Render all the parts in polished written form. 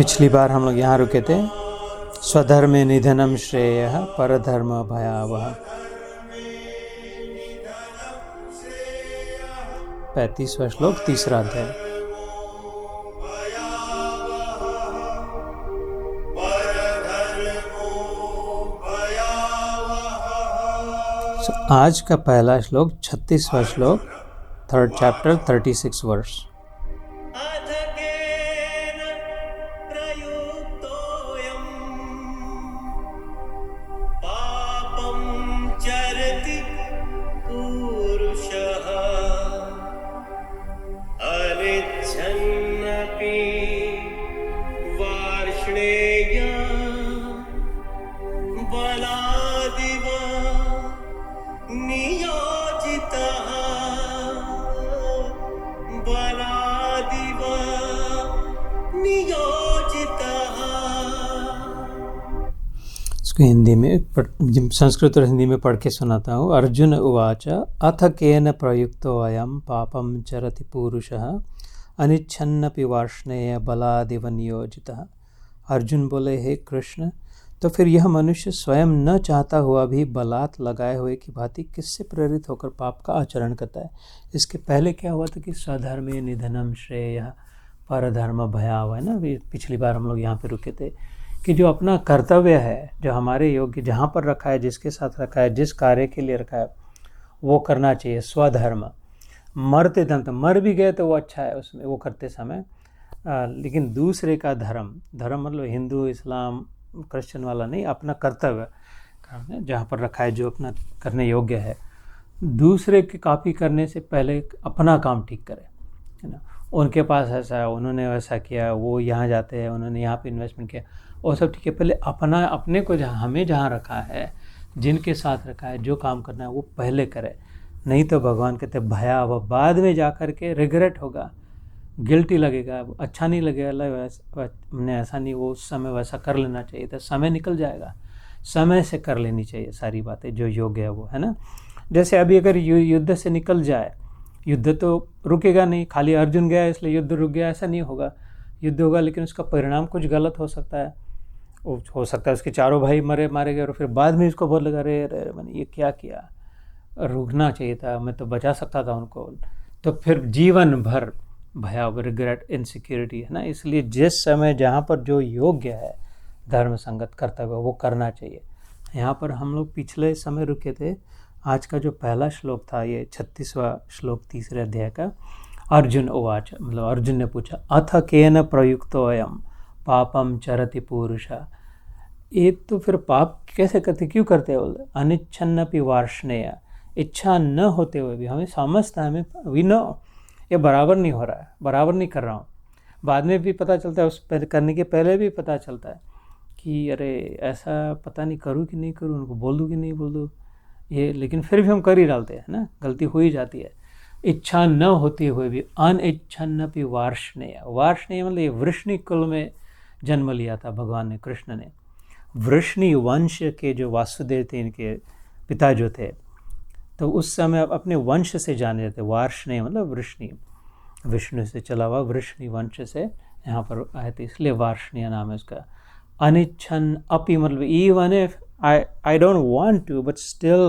पिछली बार हम लोग यहाँ रुके थे। स्वधर्मे निधनम श्रेयः परधर्म भयावह। 35वां श्लोक, तीसरा अध्याय। आज का पहला श्लोक 36वां श्लोक, 3rd chapter, 36 वर्ष। हिंदी में संस्कृत और हिंदी में पढ़ के सुनाता हूँ। अर्जुन उवाच अथ केन प्रयुक्तो अयम पापम चरति पुरुषः अनिच्छन्नपि वार्ष्णेय बलादिव नियोजितः। अर्जुन बोले, हे कृष्ण, तो फिर यह मनुष्य स्वयं न चाहता हुआ भी बलात् लगाए हुए की भांति किससे प्रेरित होकर पाप का आचरण करता है। इसके पहले क्या हुआ था कि स्वधर्मे निधनम श्रेयः परधर्म भयावह है ना। पिछली बार हम लोग यहाँ पे रुके थे कि जो अपना कर्तव्य है, जो हमारे योग्य जहाँ पर रखा है, जिसके साथ रखा है, जिस कार्य के लिए रखा है, वो करना चाहिए। स्वधर्म, मरते दम तो मर भी गए तो वो अच्छा है उसमें, वो करते समय। लेकिन दूसरे का धर्म, धर्म मतलब हिंदू इस्लाम क्रिश्चियन वाला नहीं, अपना कर्तव्य जहाँ पर रखा है, जो अपना करने योग्य है। दूसरे की कॉपी करने से पहले अपना काम ठीक करे, है ना। उनके पास ऐसा है, उन्होंने वैसा किया, वो यहाँ जाते हैं, उन्होंने यहाँ पे इन्वेस्टमेंट किया, और सब ठीक है। पहले अपने को जहाँ हमें जहाँ रखा है, जिनके साथ रखा है, जो काम करना है वो पहले करे। नहीं तो भगवान कहते भयावह, बाद में जा कर के रिग्रेट होगा, गिल्टी लगेगा, अच्छा नहीं लगेगा, हमने ऐसा नहीं, वो उस समय वैसा कर लेना चाहिए था। समय निकल जाएगा, समय से कर लेनी चाहिए सारी बातें जो योग्य है वो, है ना। जैसे अभी अगर युद्ध से निकल जाए, युद्ध तो रुकेगा नहीं, खाली अर्जुन गया इसलिए युद्ध रुक गया, ऐसा नहीं होगा। युद्ध होगा लेकिन उसका परिणाम कुछ गलत हो सकता है। हो सकता है उसके चारों भाई मारे गए और फिर बाद में इसको बोल लगा, अरे मैंने ये क्या किया, रुकना चाहिए था, मैं तो बचा सकता था उनको। तो फिर जीवन भर भयावह रिग्रेट, इनसिक्योरिटी, है ना। इसलिए जिस समय जहाँ पर जो योग्य है, धर्म संगत कर्तव्य, वो करना चाहिए। यहाँ पर हम लोग पिछले समय रुके थे। आज का जो पहला श्लोक था, ये 36वां श्लोक, तीसरे अध्याय का। अर्जुन उवाच, मतलब अर्जुन ने पूछा, अथ केन प्रयुक्तो अयम पापम चरति पुरुषः। ये तो फिर पाप कैसे करते, क्यों करते हैं? बोले अनिच्छन्नपि वार्ष्णेय, इच्छा न होते हुए भी, हमें समझता है, हमें वी नो ये बराबर नहीं हो रहा है, बराबर नहीं कर रहा हूँ। बाद में भी पता चलता है, उस करने के पहले भी पता चलता है कि अरे ऐसा पता नहीं करूँ कि नहीं करूँ, उनको बोल दूँ कि नहीं बोल दूँ ये, लेकिन फिर भी हम कर ही डालते हैं ना, गलती हो ही जाती है। इच्छा न होते हुए भी अनिच्छन्नपि वार्ष्णेय, वार्ष्णेय मतलब ये वृष्णि कुल में जन्म लिया था भगवान ने, कृष्ण ने। वृष्णि वंश के जो वासुदेव थे, इनके पिता जो थे, तो उस समय अपने वंश से जाने जाते। वार्ष्णेय मतलब वृष्णि, विष्णु से चला हुआ वृष्णि वंश से यहाँ पर आए थे, इसलिए वार्ष्णेय नाम है उसका। अनिच्छन अपि मतलब even if I don't want to, but still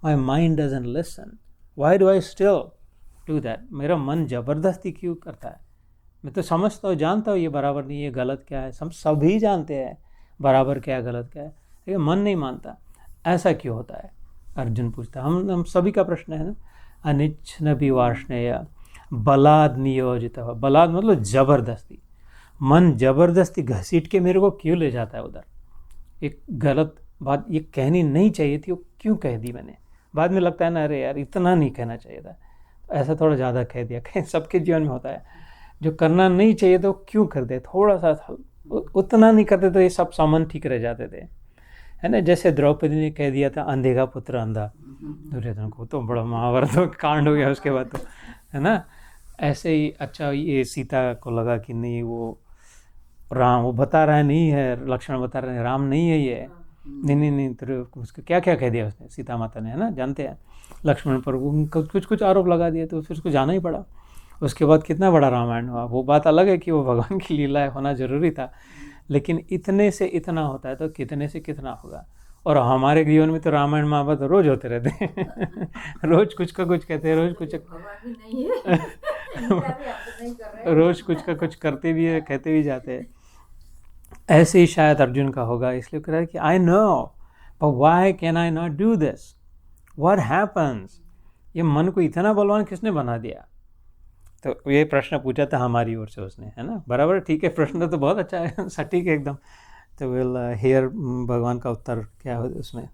my mind doesn't listen. Why do I still do that? मेरा मन ज़बरदस्ती क्यों करता है? मैं तो समझता हूँ, जानता हूँ ये बराबर नहीं, ये गलत क्या है, हम सभी जानते हैं बराबर क्या है, गलत क्या है, लेकिन मन नहीं मानता। ऐसा क्यों होता है? अर्जुन पूछता। हम सभी का प्रश्न है ना। अनिच्छन्नपि वार्ष्णेय बलाद नियोजित, बलाद मतलब ज़बरदस्ती, मन ज़बरदस्ती घसीट के मेरे को क्यों ले जाता है उधर। एक गलत बात ये कहनी नहीं चाहिए थी, वो क्यों कह दी मैंने। बाद में लगता है ना, अरे यार इतना नहीं कहना चाहिए था, ऐसा थोड़ा ज़्यादा कह दिया। कहीं सबके जीवन में होता है, जो करना नहीं चाहिए तो क्यों कर दे, थोड़ा सा उतना नहीं करते तो ये सब सामान ठीक रह जाते थे, है ना। जैसे द्रौपदी ने कह दिया था अंधे का पुत्र अंधा दुर्योधन को, तो बड़ा महाभारत कांड हो गया उसके बाद, तो है ना। ऐसे ही अच्छा ये सीता को लगा कि नहीं वो राम, वो बता रहा है नहीं है, लक्ष्मण बता रहे हैं राम नहीं है ये, नहीं तो उसको क्या क्या कह दिया उसने, सीता माता ने, है ना, जानते हैं। लक्ष्मण पर कुछ आरोप लगा दिए तो फिर उसको जाना ही पड़ा। उसके बाद कितना बड़ा रामायण हुआ। वो बात अलग है कि वो भगवान की लीला होना जरूरी था, लेकिन इतने से इतना होता है तो कितने से कितना होगा। और हमारे जीवन में तो रामायण महाभारत रोज होते रहते हैं रोज कुछ का कुछ कहते हैं, रोज कुछ रोज कुछ का कुछ करते भी है, कहते भी जाते हैं। ऐसे ही शायद अर्जुन का होगा, इसलिए कह रहा है कि I know, but why can I not do this, what happens. ये मन को इतना बलवान किसने बना दिया। तो ये प्रश्न पूछा था हमारी ओर से उसने, है ना, बराबर, ठीक है, प्रश्न तो बहुत अच्छा है, सटीक एकदम। तो विल हियर भगवान का उत्तर क्या है उसमें।